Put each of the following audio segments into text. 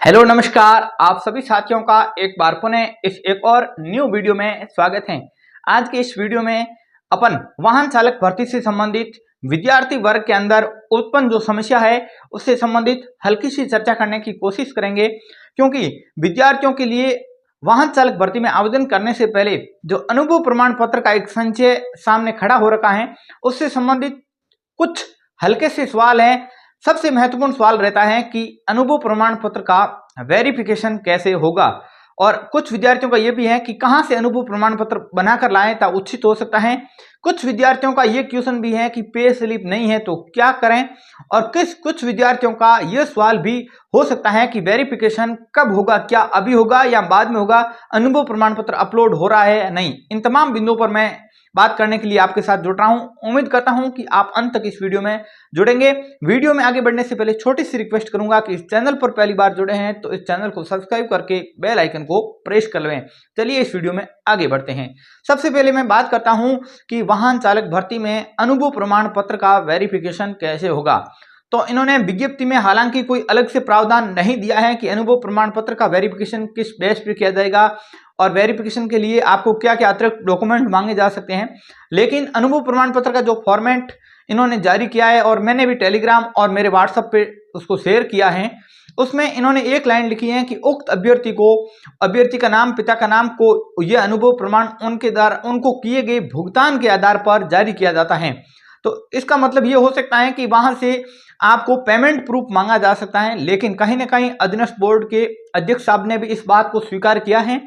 Hello नमस्कार, आप सभी साथियों का एक बार पुनः इस एक और न्यू वीडियो में स्वागत है। आज के इस वीडियो में अपन वाहन चालक भर्ती से संबंधित विद्यार्थी वर्ग के अंदर उत्पन्न जो समस्या है उससे संबंधित हल्की सी चर्चा करने की कोशिश करेंगे, क्योंकि विद्यार्थियों के लिए वाहन चालक भर्ती में आवेदन करने से पहले जो अनुभव प्रमाण पत्र का एक संचय सामने खड़ा हो रखा है उससे संबंधित कुछ हल्के से सवाल हैं। सबसे महत्वपूर्ण सवाल रहता है कि अनुभव प्रमाण पत्र का वेरिफिकेशन कैसे होगा, और कुछ विद्यार्थियों का यह भी है कि कहां से अनुभव प्रमाण पत्र बनाकर लाएं ता उचित हो सकता है। कुछ विद्यार्थियों का यह क्वेश्चन भी है कि पे स्लिप नहीं है तो क्या करें, और कुछ विद्यार्थियों का यह सवाल भी हो सकता है कि वेरिफिकेशन कब होगा, क्या अभी होगा या बाद में होगा, अनुभव प्रमाण पत्र अपलोड हो रहा है या नहीं। इन तमाम बिंदुओं पर मैं बात करने के लिए आपके साथ जुड़ रहा हूं। उम्मीद करता हूं कि आप अंत तक इस वीडियो में जुड़ेंगे। वीडियो में आगे बढ़ने से पहले छोटी सी रिक्वेस्ट करूंगा कि इस चैनल पर पहली बार जुड़े हैं तो इस चैनल को सब्सक्राइब करके बेल आइकन को प्रेस कर लें। चलिए इस वीडियो में आगे बढ़ते हैं। सबसे पहले मैं बात करता हूं कि वाहन चालक भर्ती में अनुभव प्रमाण पत्र का वेरिफिकेशन कैसे होगा। तो इन्होंने विज्ञप्ति में हालांकि कोई अलग से प्रावधान नहीं दिया है कि अनुभव प्रमाण पत्र का वेरिफिकेशन किस बेस पर किया जाएगा और वेरिफिकेशन के लिए आपको क्या क्या अतिरिक्त डॉक्यूमेंट मांगे जा सकते हैं, लेकिन अनुभव प्रमाण पत्र का जो फॉर्मेट इन्होंने जारी किया है और मैंने भी टेलीग्राम और मेरे व्हाट्सएप पे उसको शेयर किया है, उसमें इन्होंने एक लाइन लिखी है कि उक्त अभ्यर्थी का नाम, पिता का नाम को यह अनुभव प्रमाण उनको किए गए भुगतान के आधार पर जारी किया जाता है। तो इसका मतलब ये हो सकता है कि वहां से आपको पेमेंट प्रूफ मांगा जा सकता है, लेकिन कहीं ना कहीं अधीनस्थ बोर्ड के अध्यक्ष साहब ने भी इस बात को स्वीकार किया है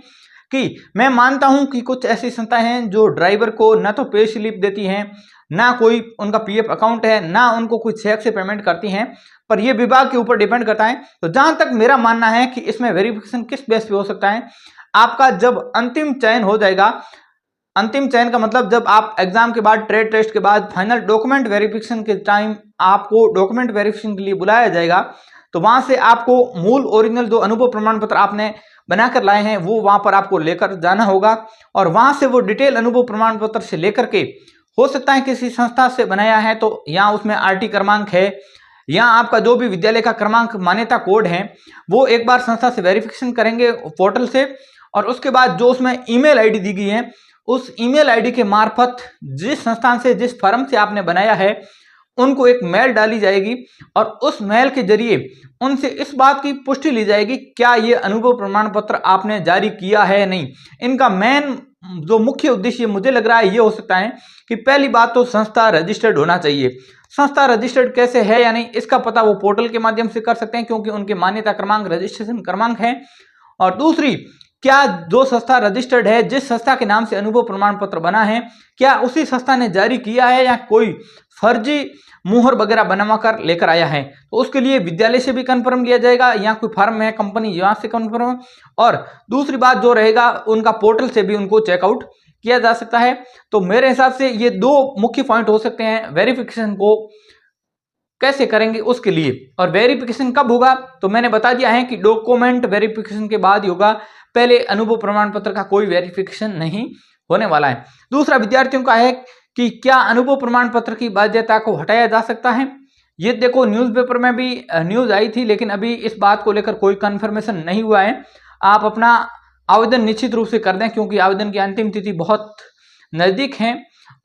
कि मैं मानता हूं कि कुछ ऐसी संस्थाएं हैं जो ड्राइवर को न तो पे स्लिप देती हैं, ना कोई उनका पीएफ अकाउंट है, ना उनको कोई चेक से पेमेंट करती हैं, पर यह विभाग के ऊपर डिपेंड करता है। तो जहां तक मेरा मानना है कि इसमें वेरिफिकेशन किस बेस पे हो सकता है, आपका जब अंतिम चयन हो जाएगा, अंतिम चयन का मतलब जब आप एग्जाम के बाद, ट्रेड टेस्ट के बाद, फाइनल डॉक्यूमेंट वेरिफिकेशन के टाइम आपको डॉक्यूमेंट वेरिफिकेशन के लिए बुलाया जाएगा, तो वहां से आपको मूल ओरिजिनल जो अनुभव प्रमाण पत्र आपने बनाकर लाए हैं वो वहां पर आपको लेकर जाना होगा, और वहां से वो डिटेल अनुभव प्रमाण पत्र से लेकर के, हो सकता है किसी संस्था से बनाया है तो यहाँ उसमें आरटी क्रमांक है या आपका जो भी विद्यालय का क्रमांक मान्यता कोड है वो एक बार संस्था से वेरिफिकेशन करेंगे पोर्टल से, और उसके बाद जो उसमें ईमेल आईडी दी गई है उस ईमेल आईडी के मार्फत जिस संस्थान से, जिस फर्म से आपने बनाया है उनको एक मेल डाली जाएगी, और उस मेल के जरिए उनसे इस बात की पुष्टि ली जाएगी क्या ये अनुभव प्रमाण पत्र आपने जारी किया है या नहीं। इनका मेन जो मुख्य उद्देश्य मुझे लग रहा है ये हो सकता है कि पहली बात तो संस्था रजिस्टर्ड होना चाहिए। संस्था रजिस्टर्ड कैसे है या नहीं इसका पता वो पोर्टल के माध्यम से कर सकते हैं, क्योंकि उनके मान्यता क्रमांक, रजिस्ट्रेशन क्रमांक है। और दूसरी, क्या जो संस्था रजिस्टर्ड है, जिस संस्था के नाम से अनुभव प्रमाण पत्र बना है, क्या उसी संस्था ने जारी किया है या कोई फर्जी मुहर वगैरह बनवा कर लेकर आया है, तो उसके लिए विद्यालय से भी कंफर्म लिया जाएगा या कोई फर्म है, कंपनी, यहाँ से कंफर्म। और दूसरी बात जो रहेगा, उनका पोर्टल से भी उनको चेकआउट किया जा सकता है। तो मेरे हिसाब से ये दो मुख्य पॉइंट हो सकते हैं वेरिफिकेशन को कैसे करेंगे उसके लिए। और वेरिफिकेशन कब होगा तो मैंने बता दिया है कि डॉक्यूमेंट वेरिफिकेशन के बाद ही होगा, पहले अनुभव प्रमाण पत्र का कोई वेरिफिकेशन नहीं होने वाला है। दूसरा, विद्यार्थियों का है कि क्या अनुभव प्रमाण पत्र की बाध्यता को हटाया जा सकता है। ये देखो न्यूज़पेपर में भी न्यूज आई थी, लेकिन अभी इस बात को लेकर कोई कंफर्मेशन नहीं हुआ है। आप अपना आवेदन निश्चित रूप से कर दें, क्योंकि आवेदन की अंतिम तिथि बहुत नजदीक है,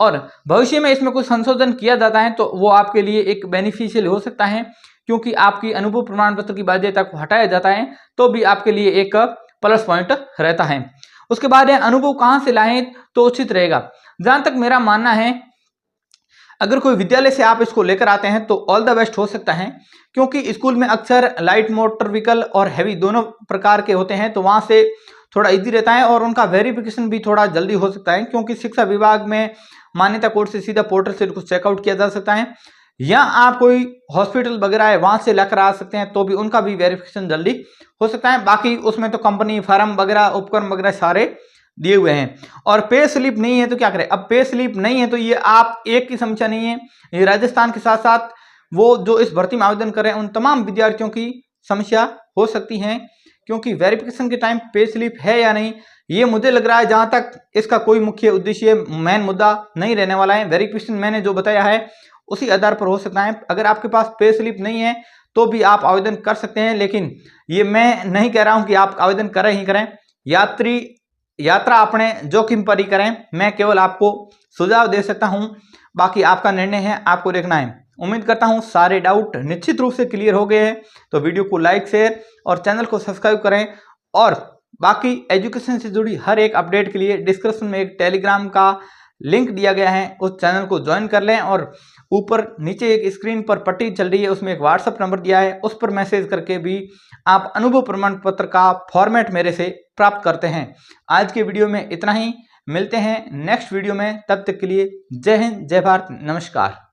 और भविष्य में इसमें कुछ संशोधन किया जाता है तो वो आपके लिए एक बेनिफिशियल हो सकता है, क्योंकि आपकी अनुभव प्रमाण पत्र की बाध्यता को हटाया जाता है तो भी आपके लिए एक प्लस पॉइंट रहता है। उसके बाद अनुभव कहां से लाएं तो उचित रहेगा। जहां तक मेरा मानना है, अगर कोई विद्यालय से आप इसको लेकर आते हैं तो ऑल द बेस्ट हो सकता है, क्योंकि स्कूल में अक्सर लाइट मोटर व्हीकल और हैवी दोनों प्रकार के होते हैं, तो वहां से थोड़ा इजी रहता है और उनका वेरिफिकेशन भी थोड़ा जल्दी हो सकता है, क्योंकि शिक्षा विभाग में मान्यता कोड से सीधा पोर्टल से कुछ चेकआउट किया जा सकता है, या आप कोई हॉस्पिटल वगैरह है वहां से लेकर आ सकते हैं तो भी उनका भी वेरिफिकेशन जल्दी हो सकता है। बाकी उसमें तो कंपनी, फर्म वगैरह, उपकरण वगैरह सारे दिए हुए हैं। और पे स्लिप नहीं है तो क्या करें। अब पे स्लिप नहीं है तो ये आप एक की समस्या नहीं है, ये राजस्थान के साथ साथ वो जो इस भर्ती में आवेदन कर रहे हैं उन तमाम विद्यार्थियों की समस्या हो सकती है, क्योंकि वेरिफिकेशन के टाइम पे स्लिप है या नहीं ये मुझे लग रहा है जहां तक इसका कोई मुख्य उद्देश्य, मेन मुद्दा नहीं रहने वाला है। वेरिफिकेशन मैंने जो बताया है उसी आधार पर हो सकता है। अगर आपके पास पे स्लिप नहीं है तो भी आप आवेदन कर सकते हैं। लेकिन ये मैं नहीं कह रहा हूं कि आप आवेदन करें ही करें, यात्रा अपने जोखिम पर ही करें। मैं केवल आपको सुझाव दे सकता हूं, बाकी आपका निर्णय है, आपको देखना है। उम्मीद करता हूं सारे डाउट निश्चित रूप से क्लियर हो गए हैं। तो वीडियो को लाइक, शेयर और चैनल को सब्सक्राइब करें। और बाकी एजुकेशन से जुड़ी हर एक अपडेट के लिए डिस्क्रिप्शन में एक टेलीग्राम का लिंक दिया गया है, उस चैनल को ज्वाइन कर लें। और ऊपर नीचे एक स्क्रीन पर पट्टी चल रही है, उसमें एक व्हाट्सएप नंबर दिया है, उस पर मैसेज करके भी आप अनुभव प्रमाण पत्र का फॉर्मेट मेरे से प्राप्त करते हैं। आज के वीडियो में इतना ही, मिलते हैं नेक्स्ट वीडियो में। तब तक के लिए जय हिंद, जय भारत, नमस्कार।